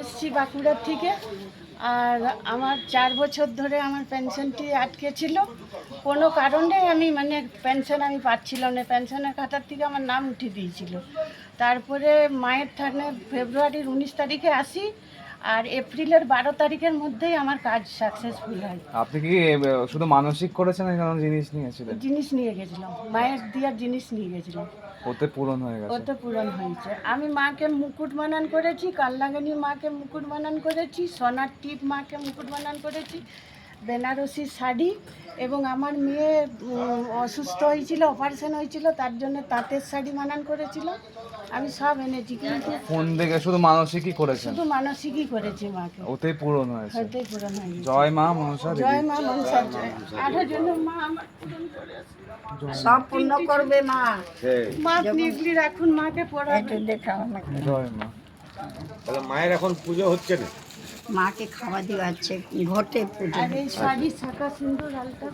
এসছি বাঁকুড়ার থেকে। আর আমার 4 বছর ধরে আমার পেনশনটি আটকে ছিল। কোনো কারণে আমি পেনশন পাচ্ছিলাম না। পেনশনের খাতার থেকে আমার নাম উঠে দিয়েছিল। তারপরে মায়ের থানে ফেব্রুয়ারির 19 তারিখে আসি, আর এপ্রিলের 12 তারিখের মধ্যেই আমার কাজ সাকসেসফুল হয়। আপনি কি শুধু মানসিক করেছেন না কোনো জিনিস নিয়েছিলেন? জিনিস নিয়ে গেছিলাম, মায়ের দেওয়ার জিনিস নিয়ে গেছিলাম। ওতে পূরণ হয়ে গেছে? ওতে পূরণ হয়েছে। আমি মাকে মুকুট বানান করেছি, কালনাগিনী মাকে মুকুট বানান করেছি, সোনার টিপ মাকে মুকুট বানান করেছি, বেনারসি শাড়ি, এবং আমার মেয়ে অসুস্থ হয়েছিল, অপারেশন হয়েছিল, তার জন্য তাঁতের শাড়ি বানান করেছিল। আমি সব এনেছি, কিন্তু ফোন দেখে শুধু মানসিকই করেছেন? শুধু মানসিকই করেছি মাকে। ওতেই পূরণ হয়েছে? ওতেই পূরণ হয়েছে। জয় মা মনসা দেবী। জয় মা মনসা জয়। আরো জন্য মা আমার পূরণ করে আছে। সব পূর্ণ করবে মা। মা নিগলি রাখুন, মাকে পড়াবে। জয় মা। তাহলে মায়ের এখন পুজো হচ্ছে না? মাকে খাওয়া দিওয়াচ্ছে, ঘটে পুজো। আর এই শাড়ি শাঁখা সিন্দুর আলতা